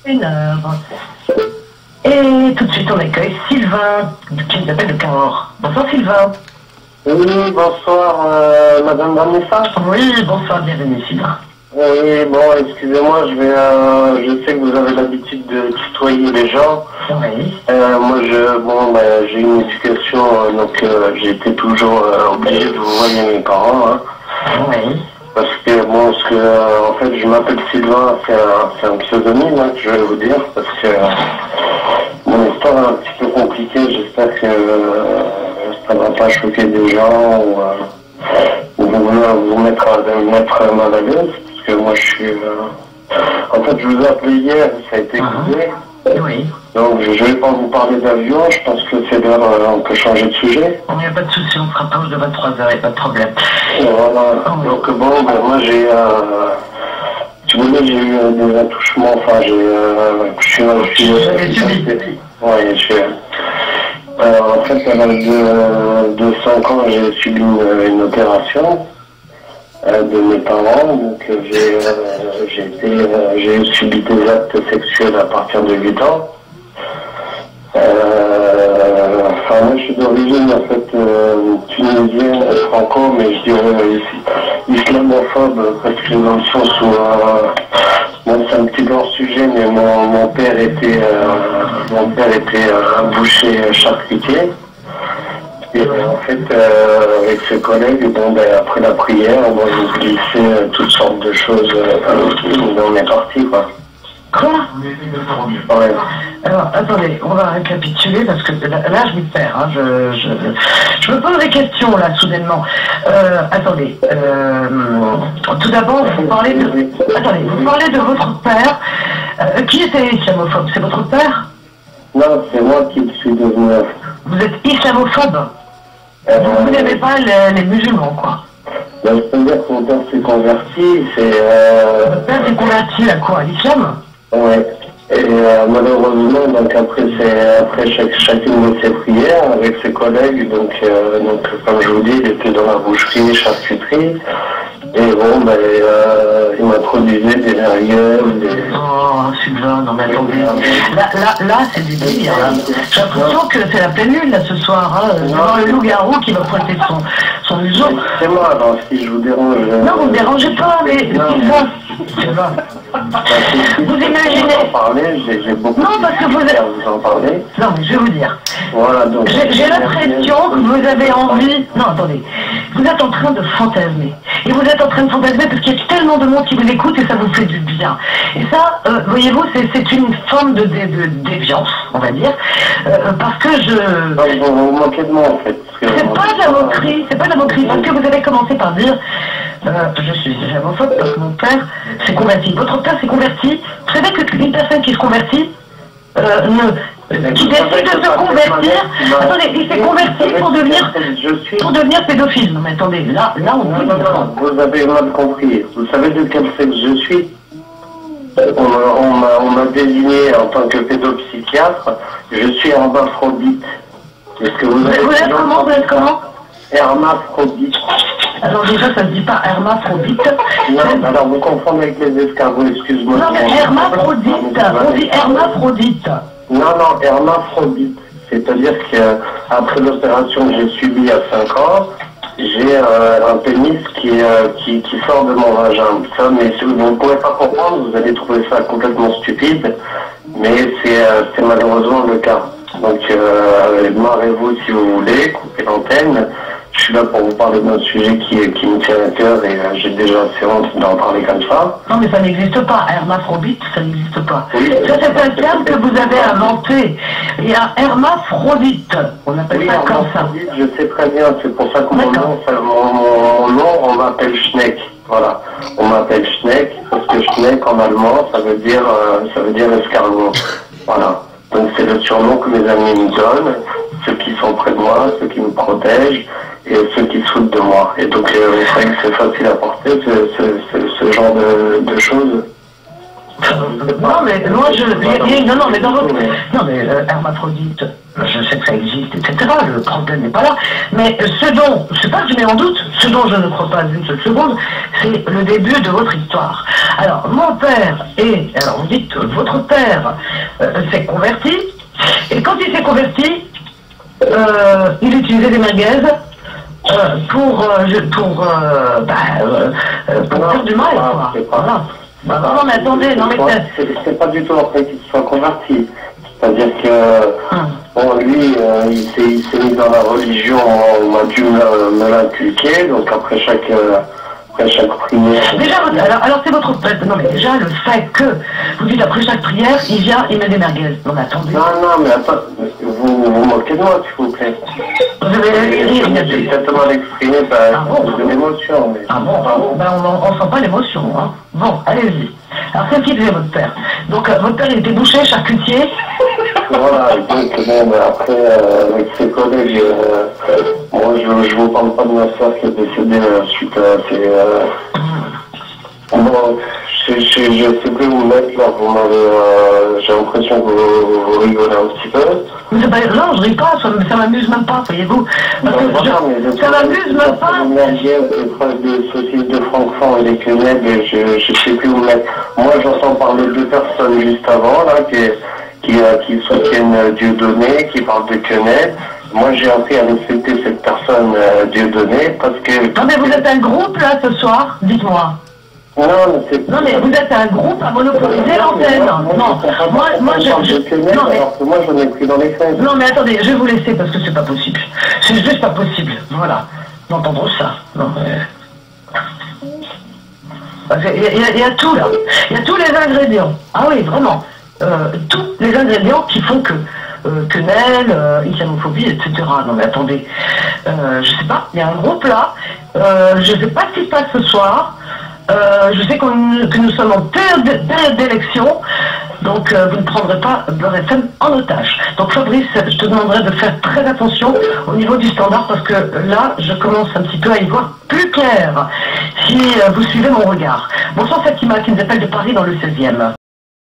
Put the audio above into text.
Une heure. Et tout de suite, on accueille Sylvain, qui nous appelle de Cahors. Bonsoir Sylvain. Oui, bonsoir, Madame Vanessa. Oui, bonsoir, bienvenue Sylvain. Oui, bon, excusez-moi, je sais que vous avez l'habitude de tutoyer les gens. Oui. Moi, j'ai une éducation, donc j'ai été toujours obligé de vous voir mes parents, hein. Oui. Parce que, bon, en fait, je m'appelle Sylvain, c'est un pseudonyme, hein, que je vais vous dire, parce que mon histoire est un petit peu compliquée, j'espère que ça ne va pas choquer des gens ou vous mettre mal à l'aise, parce que moi je suis... En fait, je vous ai appelé hier, ça a été coupé. Oui. Donc je ne vais pas vous parler d'avion, je pense que c'est l'heure, on peut changer de sujet. Il n'y a pas de souci, on se rapproche de 23h, il n'y a pas de problème. Et voilà, donc bon, moi j'ai... si vous voulez, j'ai eu des attouchements, enfin je suis... Ouais, en fait, à l'âge de 5 ans, j'ai subi une opération de mes parents. Donc, j'ai subi des actes sexuels à partir de 8 ans. Enfin, moi, je suis d'origine, en fait, tunisienne, franco, mais je dirais islamophobe, parce que dans le sens où... Bon, c'est un petit peu hors sujet, mais mon père était un boucher charcutier. Et en fait, avec ses collègues, bon, après la prière, bon, ils glissaient toutes sortes de choses dans mes parties, quoi. Quoi? Ouais. Alors, attendez, on va récapituler parce que là je m'y perds. Hein, je me pose des questions là, soudainement. Attendez. Tout d'abord, vous parlez de votre père. Qui était islamophobe? C'est votre père? Non, c'est moi qui suis devenu. Vous êtes islamophobe? Vous n'aimez pas les musulmans, quoi? Ben, je peux dire que mon père s'est converti. Votre père s'est converti à quoi? À l'islam? Ouais. Et malheureusement, donc après chacune de ses prières avec ses collègues, donc comme je vous dis, il était dans la boucherie, charcuterie, et bon, il m'introduisait des merguez, Oh, Sylvain, non mais attendez. Là, c'est du délire, là. J'ai l'impression que c'est la pleine lune, là, ce soir, hein. C'est voir le loup-garou qui va pointer son museau. C'est moi, alors, si je vous dérange... Non, vous ne me dérangez pas, mais Sylvain. Vous imaginez... J'ai beaucoup non, parce que vous vous en parler. Non, mais je vais vous dire. Voilà, donc... J'ai l'impression que vous avez envie... Non, attendez. Vous êtes en train de fantasmer. Et vous êtes en train de fantasmer parce qu'il y a tellement de monde qui vous écoute et ça vous fait du bien. Et ça, voyez-vous, c'est une forme de déviance, on va dire. Parce que vous manquez de moi, en fait. C'est pas de la moquerie, parce que vous avez commencé par dire je suis islamophobe parce que mon père s'est converti. Votre père s'est converti. Vous savez qu'une personne qui se convertit, qui décide de se convertir, attendez, il s'est converti pour devenir pédophile. Non mais attendez, là on peut dire. Non, vous avez mal compris. Vous savez de quel sexe je suis? On m'a désigné en tant que pédopsychiatre. Je suis hermaphrodite. Est-ce que vous êtes comment? Hermaphrodite. Alors déjà, ça ne se dit pas hermaphrodite. Non, alors vous confondez avec les escargots, excuse-moi. Non, mais hermaphrodite, on dit hermaphrodite. Non, hermaphrodite. C'est-à-dire qu'après l'opération que j'ai subie à 5 ans, j'ai un pénis qui sort de mon vagin. Ça, mais si vous ne pouvez pas comprendre, vous allez trouver ça complètement stupide, mais c'est malheureusement le cas. Donc, marrez-vous si vous voulez, coupez l'antenne. Je suis là pour vous parler d'un sujet qui me tient à cœur et j'ai déjà assez honte d'en parler comme ça. Non mais ça n'existe pas, hermaphrodite, ça n'existe pas. Oui, ça c'est un terme que vous avez inventé. Il y a hermaphrodite, on appelle ça comme ça. Je sais très bien, c'est pour ça que mon nom, on m'appelle Schneck. Voilà, on m'appelle Schneck parce que Schneck en allemand, ça veut dire escargot. Voilà, donc c'est le surnom que mes amis me donnent, ceux qui sont près de moi, ceux qui me protègent et ceux qui se foutent de moi. Et donc, vous savez que c'est facile à porter ce genre de choses. Non, mais moi, non, mais dans votre... Non, mais hermaphrodite, je sais que ça existe, etc. Le problème n'est pas là. Mais ce dont, c'est pas que je mets en doute, ce dont je ne crois pas une seule seconde, c'est le début de votre histoire. Alors, mon père alors vous dites, votre père s'est converti, et quand il s'est converti, il utilisait des merguez pour faire du mal, quoi. Voilà. Bah, non, mais attendez, non, mais c'est pas du tout après qu'il soit converti. C'est-à-dire que, bon, lui, il s'est mis dans la religion, on m'a dû me l'inculquer, donc après chaque prière. Déjà, alors c'est votre fait. Non, mais déjà, le fait que vous dites après chaque prière, il vient, il met des merguez. Non, mais attendez. Non, mais attends, vous moquez de moi, s'il vous plaît. Vous avez rire, j'ai exactement exprimé de l'émotion. Mais... Ah bon, ben, on sent pas l'émotion, hein. Bon, allez-y. Alors, qu'est-ce qu'il faisait, votre père? Donc, votre père, il était boucher, charcutier. Voilà, donc, bon, ben, après, avec ses collègues, moi, je vous parle pas de ma soeur qui est décédée suite à ces... Bon, je sais plus où vous mettre, là, vous m'avez... j'ai l'impression que vous rigolez un petit peu. Mais non, je ris pas, ça m'amuse même pas, voyez-vous. Parce que ça m'amuse même pas. Vous m'aviez des preuves de saucisses de Francfort et des quenelles, et je sais plus où mettre. Moi, j'entends parler de deux personnes juste avant, là, qui soutiennent Dieudonné, qui parlent de quenelles. Moi, j'ai appris à respecter cette personne Dieudonné parce que... Non, mais vous êtes un groupe, là, ce soir, dites-moi. Non, mais vous êtes un groupe à monopoliser l'antenne. Non, moi, alors que moi, j'en ai pris dans les fesses. Non, mais attendez, je vais vous laisser parce que c'est pas possible. C'est juste pas possible, voilà, d'entendre ça. Non, il y a tout, là. Il y a tous les ingrédients. Ah oui, vraiment. Tous les ingrédients qui font que quenelle, islamophobie, etc. Non, mais attendez. Je sais pas, il y a un groupe, là. Je sais pas ce qui se passe ce soir. Je sais que nous sommes en période d'élection, donc vous ne prendrez pas Beurre FM en otage. Donc Fabrice, je te demanderai de faire très attention au niveau du standard, parce que là, je commence un petit peu à y voir plus clair, si vous suivez mon regard. Bonsoir Fatima, qui nous appelle de Paris dans le 16e.